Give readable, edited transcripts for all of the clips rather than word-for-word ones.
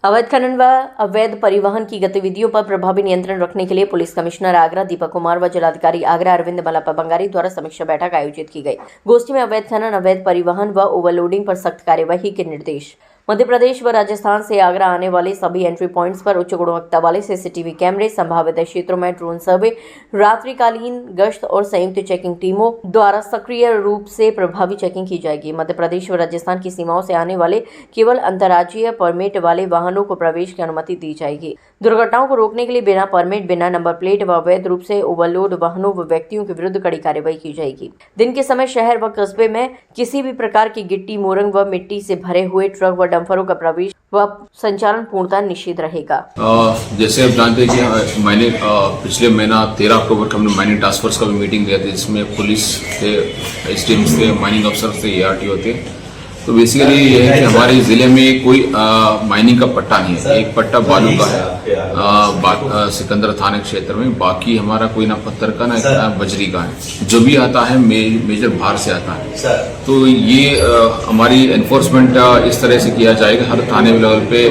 अवैध खनन व अवैध परिवहन की गतिविधियों पर प्रभावी नियंत्रण रखने के लिए पुलिस कमिश्नर आगरा दीपक कुमार व जिलाधिकारी आगरा अरविंद मल्लप्पा बंगारी द्वारा समीक्षा बैठक आयोजित की गई। गोष्ठी में अवैध खनन, अवैध परिवहन व ओवरलोडिंग पर सख्त कार्यवाही के निर्देश। मध्य प्रदेश व राजस्थान से आगरा आने वाले सभी एंट्री पॉइंट्स पर उच्च गुणवत्ता वाले सीसीटीवी कैमरे, संभावित क्षेत्रों में ड्रोन सर्वे, रात्रिकालीन गश्त और संयुक्त चेकिंग टीमों द्वारा सक्रिय रूप से प्रभावी चेकिंग की जाएगी। मध्य प्रदेश व राजस्थान की सीमाओं से आने वाले केवल अंतर्राज्यीय परमिट वाले वाहनों को प्रवेश की अनुमति दी जाएगी। दुर्घटनाओं को रोकने के लिए बिना परमिट, बिना नंबर प्लेट व अवैध रूप से ओवरलोड वाहनों व व्यक्तियों के विरुद्ध कड़ी कार्रवाई की जाएगी। दिन के समय शहर व कस्बे में किसी भी प्रकार की गिट्टी, मोरंग व मिट्टी से भरे हुए ट्रक व डंफरों का प्रवेश व संचालन पूर्णतः निषिद्ध रहेगा। जैसे आप जानते हैं कि मैंने पिछले महीना 13 अक्टूबर को हमने माइनिंग टास्क फोर्स का भी मीटिंग किया था, जिसमें पुलिस थे, एसडीएम थे, माइनिंग अफसर थे, एआरटीओ थे। तो बेसिकली ये है कि हमारे ज़िले में कोई माइनिंग का पट्टा नहीं है। एक पट्टा बालू का है सिकंदरा थाने क्षेत्र में, बाकी हमारा कोई ना पत्थर का ना बजरी का है। जो भी आता है मेजर बाहर से आता है। तो ये हमारी एनफोर्समेंट इस तरह से किया जाएगा। हर थाने लेवल पे,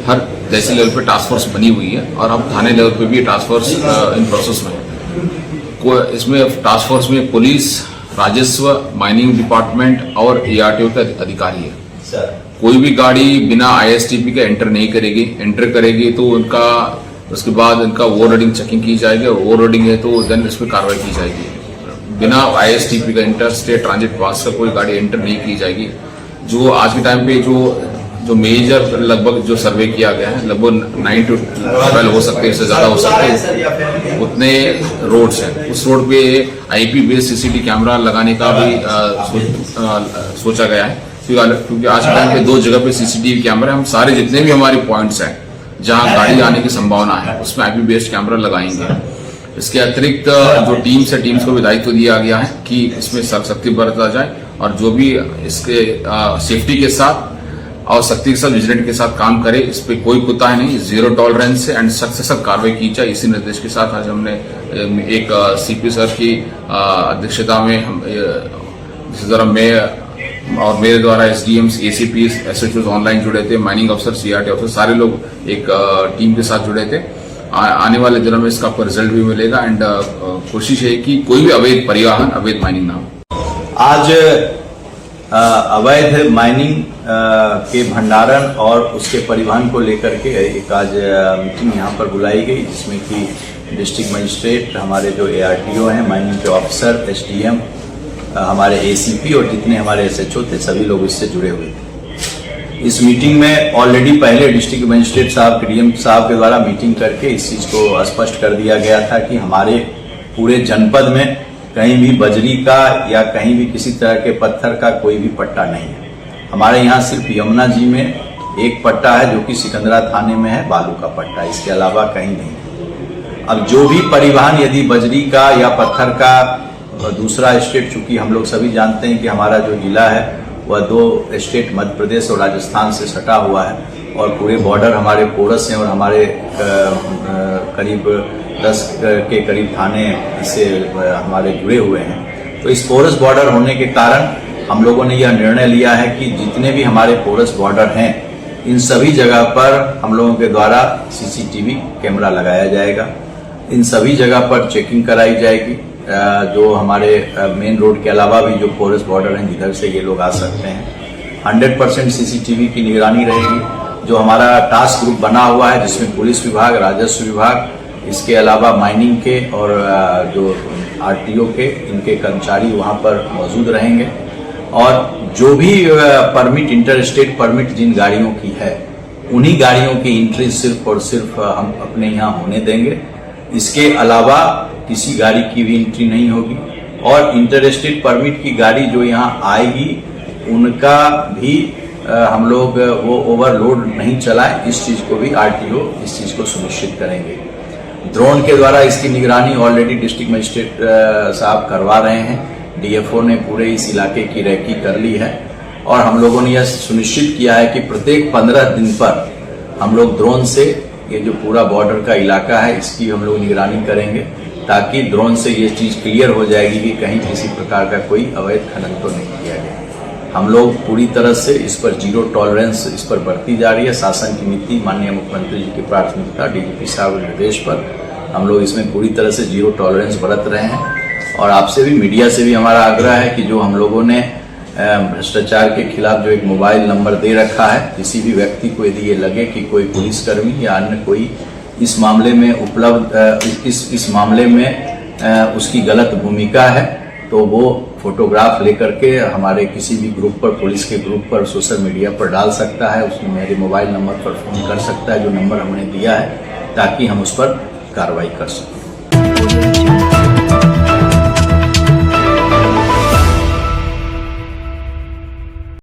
हर तहसील लेवल पे टास्क फोर्स बनी हुई है और अब थाने लेवल पे भी टास्क फोर्स इन प्रोसेस में है। इसमें टास्क फोर्स में पुलिस, राजस्व, माइनिंग डिपार्टमेंट और एआरटीओ के अधिकारी है। कोई भी गाड़ी बिना आईएसटीपी के एंटर नहीं करेगी। एंटर करेगी तो उसके बाद उनका ओवरलोडिंग चेकिंग की जाएगी। ओवरलोडिंग है तो देन इस पर कार्रवाई की जाएगी। बिना आईएसटीपी का इंटर स्टेट ट्रांजिट पास का कोई गाड़ी एंटर नहीं की जाएगी। जो आज के टाइम पे जो मेजर लगभग जो सर्वे किया गया है, लगभग 9 to 12 हो सकते हैं, इससे ज्यादा हो सकते हैं, उतने रोड्स हैं। उस रोड पे आईपी बेस्ड सीसीटीवी कैमरा लगाने का भी सोचा गया है, क्योंकि आज के टाइम पे 2 जगह पे सीसीटीवी कैमरा, हम सारे जितने भी हमारे पॉइंट्स हैं जहां गाड़ी आने की संभावना है उसमें आईपी बेस्ड कैमरा लगाएंगे। इसके अतिरिक्त जो टीम्स को भी दायित्व दिया गया है कि इसमें सख्ती बरता जाए और जो भी इसके सेफ्टी के साथ और सख्ती के साथ विजिलेंट के साथ काम करे। इस पे कोई कुताही नहीं, 0 टॉलरेंस एंड सख्त से सख्त कार्रवाई की जाए। इसी निर्देश के साथ आज हमने एक सीपी सर की अध्यक्षता में जिस तरह मैं और मेरे द्वारा एसडीएम्स, एसीपीस, एसएचओ ऑनलाइन जुड़े थे, माइनिंग अफसर, सीआरटी अफसर, सारे लोग एक टीम के साथ जुड़े थे। आने वाले दिनों में इसका रिजल्ट भी मिलेगा एंड कोशिश है कि कोई भी अवैध परिवहन, अवैध माइनिंग ना हो। आज अवैध माइनिंग के भंडारण और उसके परिवहन को लेकर के एक आज मीटिंग यहाँ पर बुलाई गई, जिसमें कि डिस्ट्रिक्ट मजिस्ट्रेट, हमारे जो एआरटीओ हैं, माइनिंग के ऑफिसर, एसडीएम, हमारे एसीपी और जितने हमारे एसएचओ थे, सभी लोग इससे जुड़े हुए थे। इस मीटिंग में ऑलरेडी पहले डिस्ट्रिक्ट मजिस्ट्रेट साहब, डीएम साहब के द्वारा मीटिंग करके इस चीज़ को स्पष्ट कर दिया गया था कि हमारे पूरे जनपद में कहीं भी बजरी का या कहीं भी किसी तरह के पत्थर का कोई भी पट्टा नहीं है। हमारे यहाँ सिर्फ यमुना जी में एक पट्टा है जो कि सिकंदरा थाने में है, बालू का पट्टा, इसके अलावा कहीं नहीं। अब जो भी परिवहन यदि बजरी का या पत्थर का दूसरा स्टेट, चूंकि हम लोग सभी जानते हैं कि हमारा जो जिला है वह 2 स्टेट मध्य प्रदेश और राजस्थान से सटा हुआ है और पूरे बॉर्डर हमारे पोरस हैं और हमारे करीब 10 के करीब थाने इससे हमारे जुड़े हुए हैं। तो इस पोरस बॉर्डर होने के कारण हम लोगों ने यह निर्णय लिया है कि जितने भी हमारे पोरस बॉर्डर हैं, इन सभी जगह पर हम लोगों के द्वारा सीसीटीवी कैमरा लगाया जाएगा। इन सभी जगह पर चेकिंग कराई जाएगी। जो हमारे मेन रोड के अलावा भी जो पोरस बॉर्डर हैं, जिधर से ये लोग आ सकते हैं, 100% सीसीटीवी की निगरानी रहेगी। जो हमारा टास्क ग्रुप बना हुआ है, जिसमें पुलिस विभाग, राजस्व विभाग, इसके अलावा माइनिंग के और जो आरटीओ के, इनके कर्मचारी वहाँ पर मौजूद रहेंगे और जो भी परमिट, इंटर स्टेट परमिट जिन गाड़ियों की है, उन्हीं गाड़ियों की एंट्री सिर्फ और सिर्फ हम अपने यहाँ होने देंगे। इसके अलावा किसी गाड़ी की भी एंट्री नहीं होगी और इंटर स्टेट परमिट की गाड़ी जो यहाँ आएगी उनका भी हम लोग वो ओवरलोड नहीं चलाएं, इस चीज को भी आरटीओ इस चीज को सुनिश्चित करेंगे। ड्रोन के द्वारा इसकी निगरानी ऑलरेडी डिस्ट्रिक्ट मजिस्ट्रेट साहब करवा रहे हैं। डीएफओ ने पूरे इस इलाके की रैकी कर ली है और हम लोगों ने यह सुनिश्चित किया है कि प्रत्येक 15 दिन पर हम लोग ड्रोन से ये जो पूरा बॉर्डर का इलाका है इसकी हम लोग निगरानी करेंगे, ताकि ड्रोन से ये चीज क्लियर हो जाएगी कि कहीं किसी प्रकार का कोई अवैध खनन तो नहीं किया गया। हम लोग पूरी तरह से इस पर जीरो टॉलरेंस इस पर बरती जा रही है। शासन की नीति, माननीय मुख्यमंत्री जी की प्राथमिकता, डीजीपी साहब के निर्देश पर हम लोग इसमें पूरी तरह से जीरो टॉलरेंस बरत रहे हैं। और आपसे भी, मीडिया से भी हमारा आग्रह है कि जो हम लोगों ने भ्रष्टाचार के खिलाफ जो एक मोबाइल नंबर दे रखा है, किसी भी व्यक्ति को यदि ये लगे कि कोई पुलिसकर्मी या अन्य कोई इस मामले में उपलब्ध इस मामले में उसकी गलत भूमिका है, तो वो फोटोग्राफ लेकर के हमारे किसी भी ग्रुप पर, पुलिस के ग्रुप पर, सोशल मीडिया पर डाल सकता है। उसमें मेरे मोबाइल नंबर पर फोन कर सकता है, जो नंबर हमने दिया है, ताकि हम उस पर कार्रवाई कर सकें।